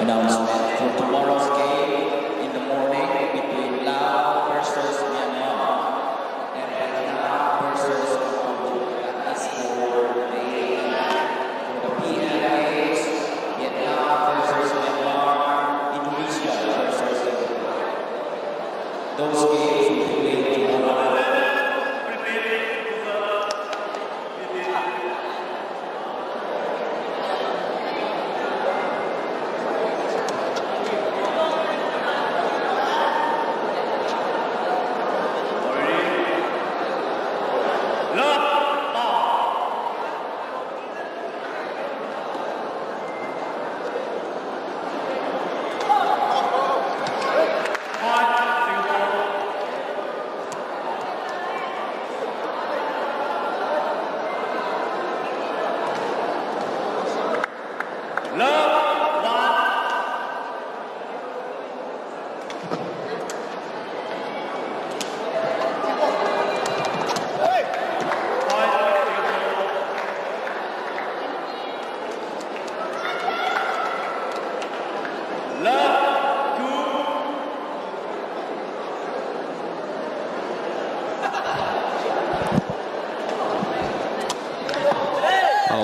Announcement for tomorrow's game in the morning between Laos versus Myanmar and Vietnam versus Cambodia. That is for the PHI, Vietnam versus Myanmar, Indonesia versus Cambodia. Those games will be played tomorrow.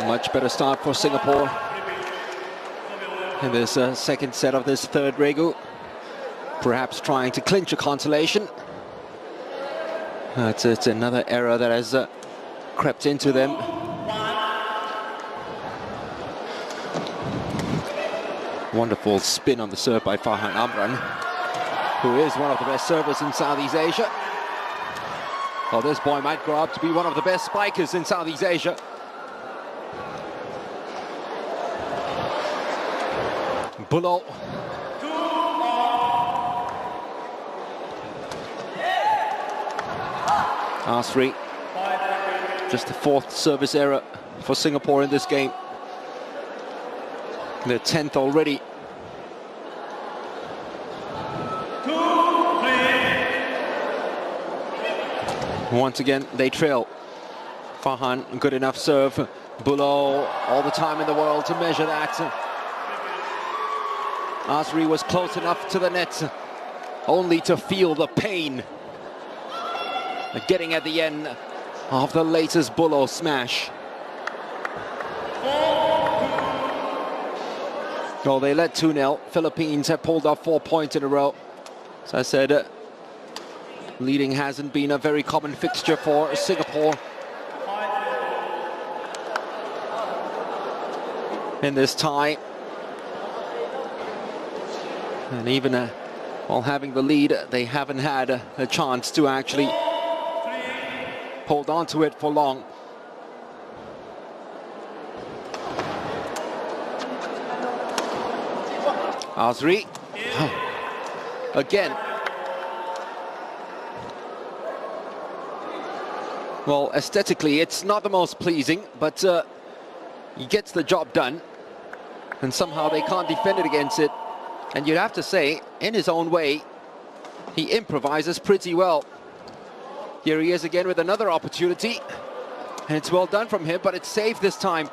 Much better start for Singapore in this second set of this third regu. Perhaps trying to clinch a consolation. It's another error that has crept into them. Wonderful spin on the serve by Farhan Amran, who is one of the best servers in Southeast Asia. Well, this boy might grow up to be one of the best spikers in Southeast Asia. Bulo. R3. Just the fourth service error for Singapore in this game. Their 10th already. Once again, they trail. Farhan, good enough serve. Bulo, all the time in the world to measure that. Asri was close enough to the net, only to feel the pain getting at the end of the latest Bulo smash. Well, they led 2-0. Philippines have pulled off 4 points in a row. As I said, leading hasn't been a very common fixture for Singapore in this tie. And even while having the lead, they haven't had a chance to actually hold on to it for long. Azri. Again. Well, aesthetically, it's not the most pleasing, but he gets the job done. And somehow they can't defend it against it. And you'd have to say, in his own way, he improvises pretty well. Here he is again with another opportunity. And it's well done from him, but it's saved this time.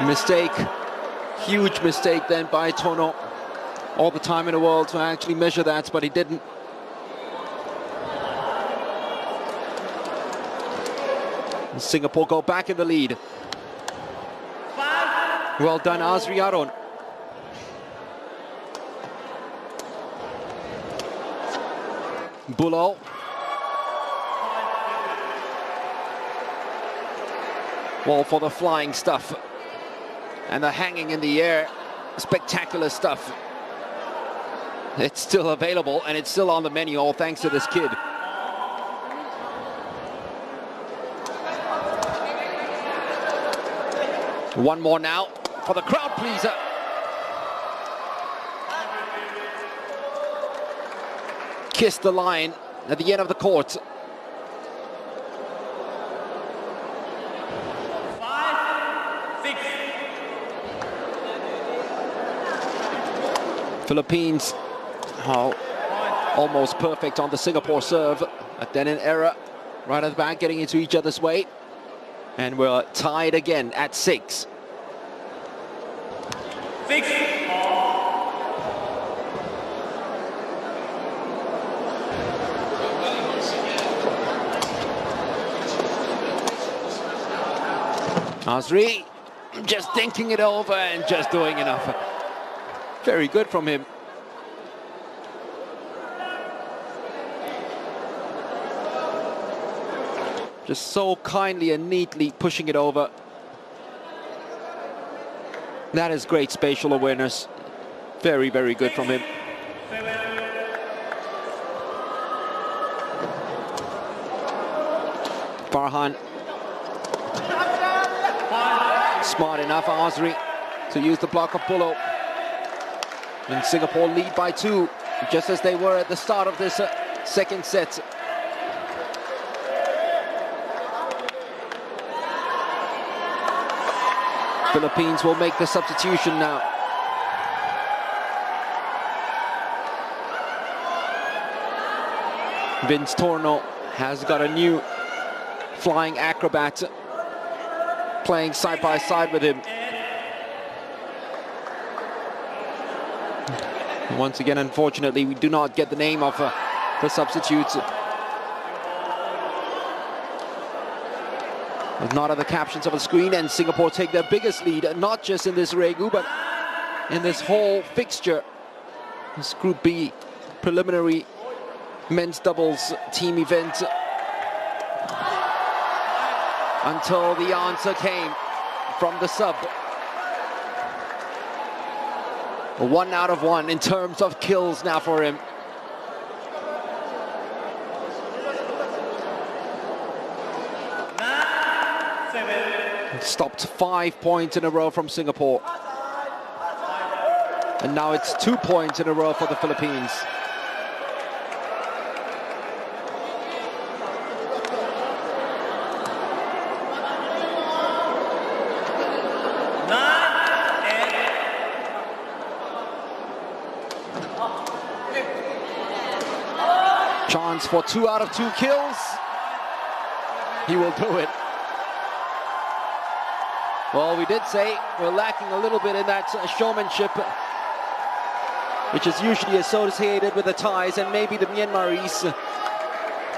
Mistake. Huge mistake then by Tono. All the time in the world to actually measure that, but he didn't. And Singapore go back in the lead. Well done, Azri Aron. Bulo. Well, for the flying stuff and the hanging in the air, spectacular stuff. It's still available and it's still on the menu, all thanks to this kid. One more now for the crowd pleaser. Kissed the line at the end of the court. Philippines, almost perfect on the Singapore serve, but then an error right at the back, getting into each other's way. And we're tied again at 6. 6. Azri just thinking it over and just doing enough. Very good from him. Just so kindly and neatly pushing it over. That is great spatial awareness. Very, very good from him. Farhan. Smart enough, Azri, to use the block of Pullo. And Singapore lead by 2, just as they were at the start of this second set. Philippines will make the substitution now. Vince Torno has got a new flying acrobat playing side by side with him. Once again, unfortunately, we do not get the name of the substitutes. Not on the captions of the screen, and Singapore take their biggest lead, not just in this Regu, but in this whole fixture. This Group B preliminary men's doubles team event. Until the answer came from the sub. 1 out of 1 in terms of kills now for him. Stopped 5 points in a row from Singapore. And now it's 2 points in a row for the Philippines. Chance for 2 out of 2 kills. He will do it. Well, we did say we're lacking a little bit in that showmanship, which is usually associated with the Thais and maybe the Myanmaris.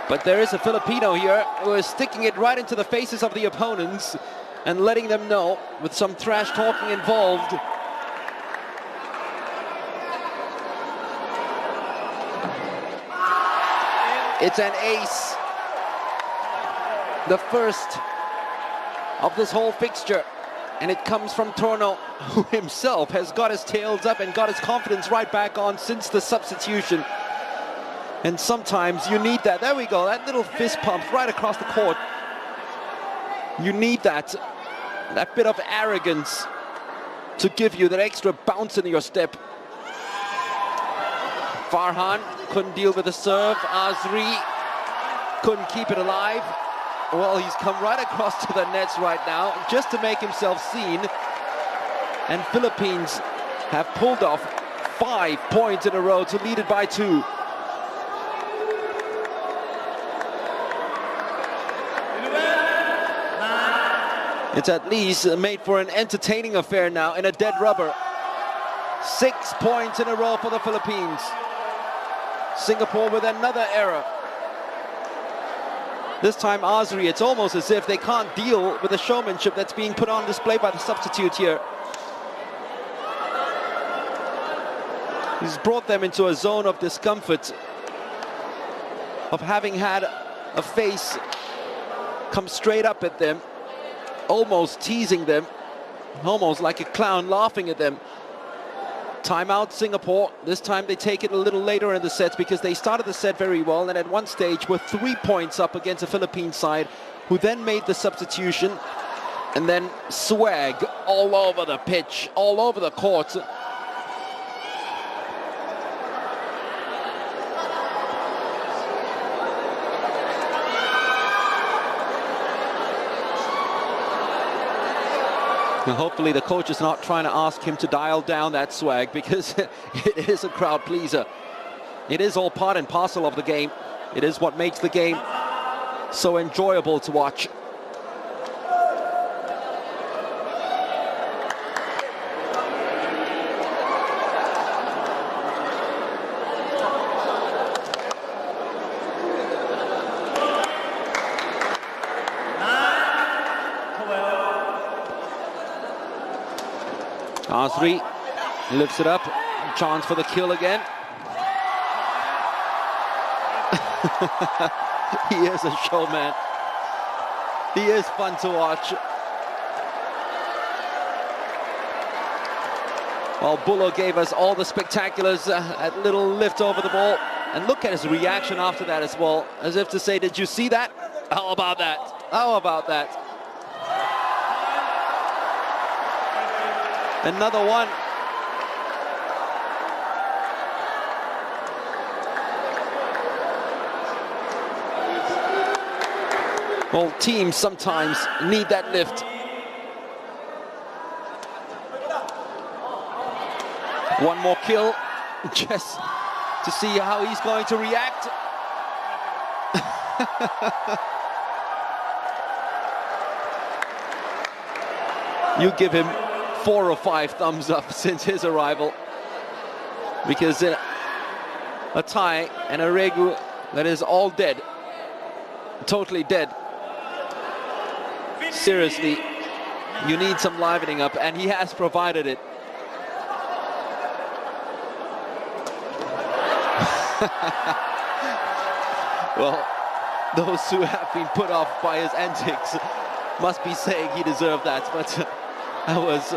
But there is a Filipino here who is sticking it right into the faces of the opponents and letting them know, with some trash talking involved. It's an ace. The first of this whole fixture. And it comes from Torno, who himself has got his tails up and got his confidence right back on since the substitution. And sometimes you need that. There we go, that little fist pump right across the court. You need that bit of arrogance to give you that extra bounce in your step. Farhan couldn't deal with the serve. Azri couldn't keep it alive. Well, he's come right across to the nets right now just to make himself seen. And Philippines have pulled off 5 points in a row to lead it by 2. It's at least made for an entertaining affair now in a dead rubber. 6 points in a row for the Philippines. Singapore with another error. This time Azri, it's almost as if they can't deal with the showmanship that's being put on display by the substitute here. He's brought them into a zone of discomfort, of having had a face come straight up at them, almost teasing them, almost like a clown laughing at them. Timeout Singapore. This time they take it a little later in the sets because they started the set very well, and at one stage were 3 points up against a Philippine side who then made the substitution, and then swag all over the pitch, all over the court. And hopefully the coach is not trying to ask him to dial down that swag, because it is a crowd pleaser. It is all part and parcel of the game. It is what makes the game so enjoyable to watch. Azri lifts it up. Chance for the kill again. He is a showman. He is fun to watch. Well, Bulo gave us all the spectaculars, that little lift over the ball. And look at his reaction after that as well, as if to say, did you see that? How about that? How about that? Another one. Well, teams sometimes need that lift. One more kill, just to see how he's going to react. You give him 4 or 5 thumbs up since his arrival, because a tie and a Regu that is all dead, totally dead. Seriously, you need some livening up, and he has provided it. Well, those who have been put off by his antics must be saying he deserved that, but that was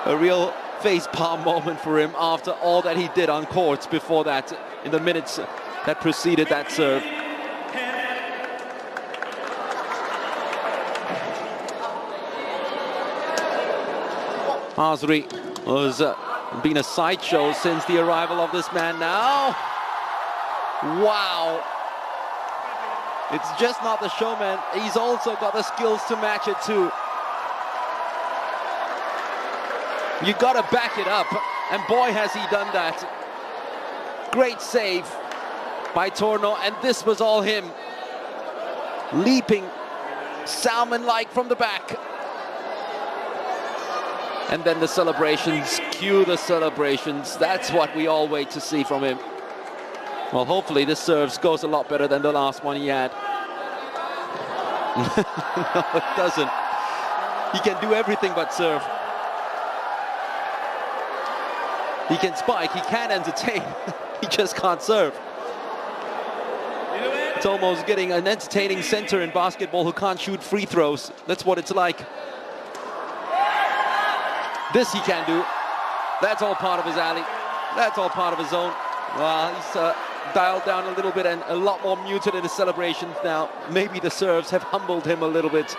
a real face-palm moment for him after all that he did on courts before that, in the minutes that preceded that serve. Azri has been a sideshow since the arrival of this man now. Wow. It's just not the showman, he's also got the skills to match it too. You gotta back it up, and boy has he done that. Great save by Torno, and this was all him. Leaping salmon-like from the back. And then the celebrations, cue the celebrations. That's what we all wait to see from him. Well, hopefully this serves goes a lot better than the last one he had. No, it doesn't. He can do everything but serve. He can spike, he can entertain. He just can't serve. It's almost getting an entertaining center in basketball who can't shoot free throws. That's what it's like. This he can do. That's all part of his alley. That's all part of his zone. Well, he's dialed down a little bit and a lot more muted in his celebrations now. Maybe the serves have humbled him a little bit.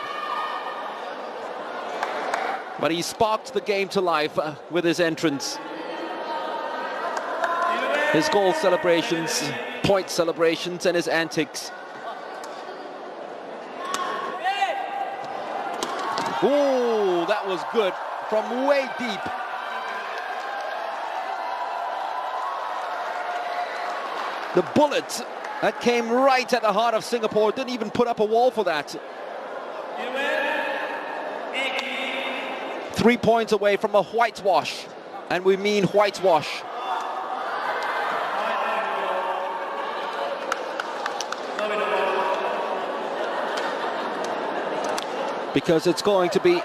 But he sparked the game to life with his entrance. His goal celebrations, point celebrations, and his antics. Oh, that was good. From way deep. The bullet that came right at the heart of Singapore, didn't even put up a wall for that. 3 points away from a whitewash, and we mean whitewash. Because it's going to be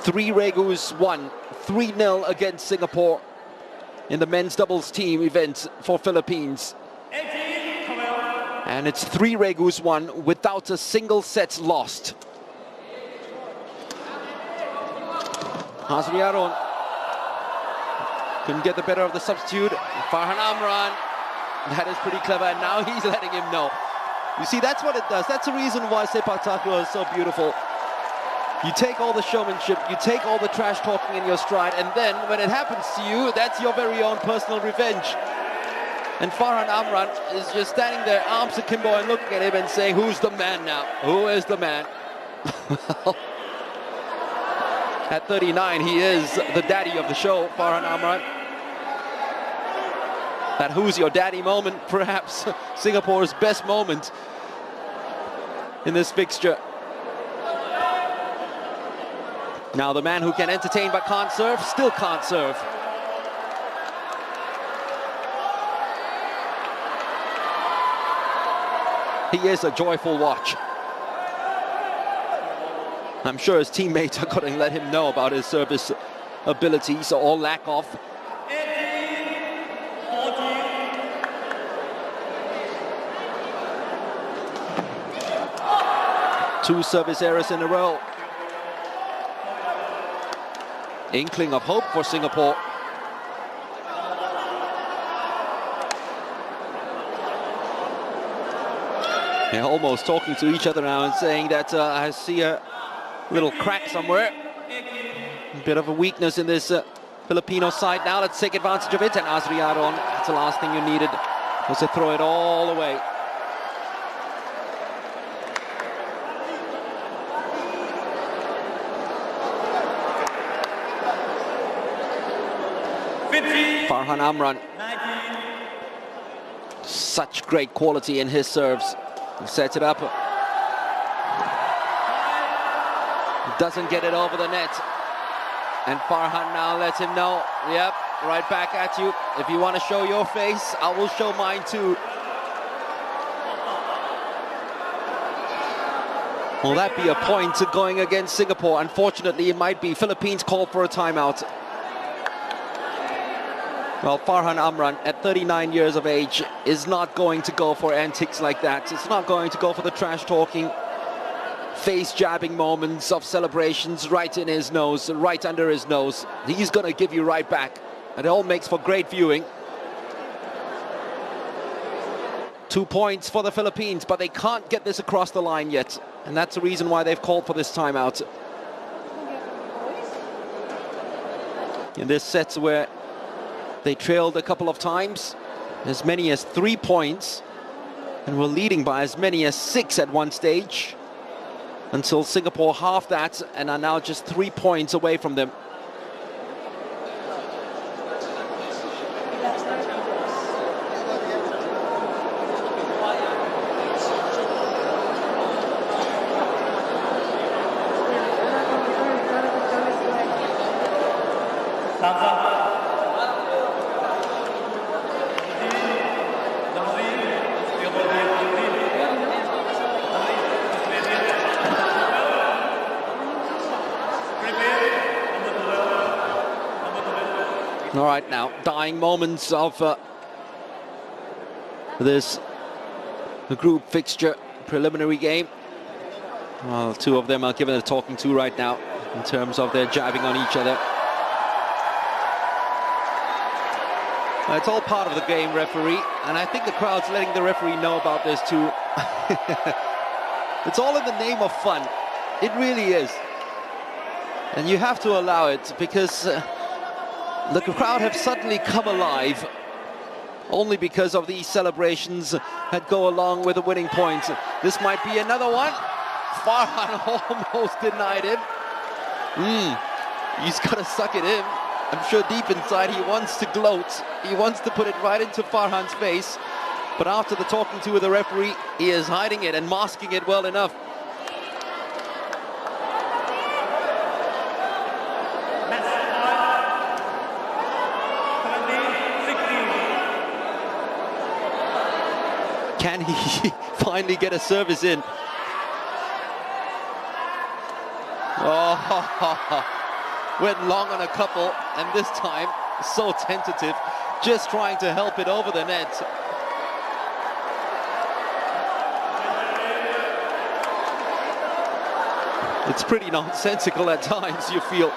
3 Regus 1, 3-0 against Singapore in the men's doubles team event for Philippines. And it's 3 Regus 1 without a single set lost. Azri Aron couldn't get the better of the substitute. Farhan Amran, that is pretty clever, and now he's letting him know. You see, that's what it does. That's the reason why Sepak Takraw is so beautiful. You take all the showmanship, you take all the trash talking in your stride, and then when it happens to you, that's your very own personal revenge. And Farhan Amran is just standing there, arms akimbo, and looking at him and saying, who's the man now? Who is the man? At 39, he is the daddy of the show, Farhan Amran. That who's your daddy moment, perhaps Singapore's best moment in this fixture. Now the man who can entertain but can't serve, still can't serve. He is a joyful watch. I'm sure his teammates are going to let him know about his service abilities or lack of. Two service errors in a row. Inkling of hope for Singapore. They're almost talking to each other now and saying that I see a little crack somewhere. A bit of a weakness in this Filipino side now. Let's take advantage of it. And Azri Aron, that's the last thing you needed, was to throw it all away. Farhan Amran. Such great quality in his serves. He sets it up. Doesn't get it over the net. And Farhan now lets him know, yep, right back at you. If you want to show your face, I will show mine too. Will that be a point going against Singapore? Unfortunately, it might be. Philippines called for a timeout. Well, Farhan Amran, at 39 years of age, is not going to go for antics like that. It's not going to go for the trash-talking, face-jabbing moments of celebrations right in his nose, right under his nose. He's going to give you right back. And it all makes for great viewing. 2 points for the Philippines, but they can't get this across the line yet. And that's the reason why they've called for this timeout. In this set where they trailed a couple of times, as many as 3 points, and were leading by as many as 6 at one stage, until Singapore halved that and are now just 3 points away from them. All right, now, dying moments of this group fixture preliminary game. Well, two of them are given a talking to right now in terms of their jabbing on each other. Well, it's all part of the game, referee, and I think the crowd's letting the referee know about this too. It's all in the name of fun. It really is. And you have to allow it because the crowd have suddenly come alive only because of these celebrations that go along with the winning points. This might be another one. Farhan almost denied him. He's got to suck it in. I'm sure deep inside he wants to gloat. He wants to put it right into Farhan's face. But after the talking to with the referee, he is hiding it and masking it well enough. Can he finally get a service in? Oh, went long on a couple, and this time so tentative, just trying to help it over the net. It's pretty nonsensical at times, you feel.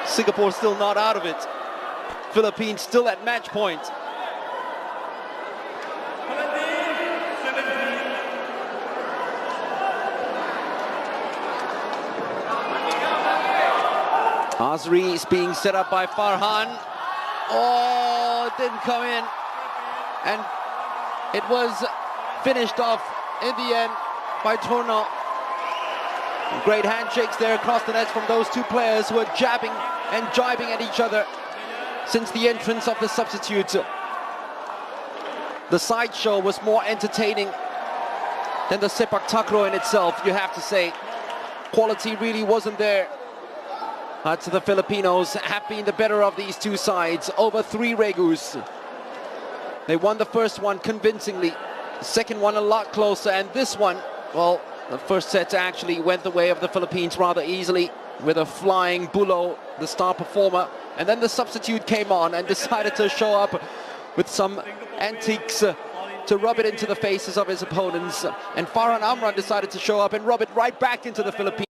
Singapore still not out of it. Philippines still at match point. Azri is being set up by Farhan. Oh, it didn't come in. And it was finished off in the end by Takraw. Great handshakes there across the nets from those two players who are jabbing and jibing at each other since the entrance of the substitute. The sideshow was more entertaining than the Sepak Takraw in itself, you have to say. Quality really wasn't there. But the Filipinos have been the better of these two sides over 3 regus. They won the first one convincingly, the second one a lot closer, and this one, well, The first set actually went the way of the Philippines rather easily with a flying Bulo, the star performer. And then the substitute came on and decided to show up with some antiques to rub it into the faces of his opponents. And Farhan Amran decided to show up and rub it right back into the Philippines.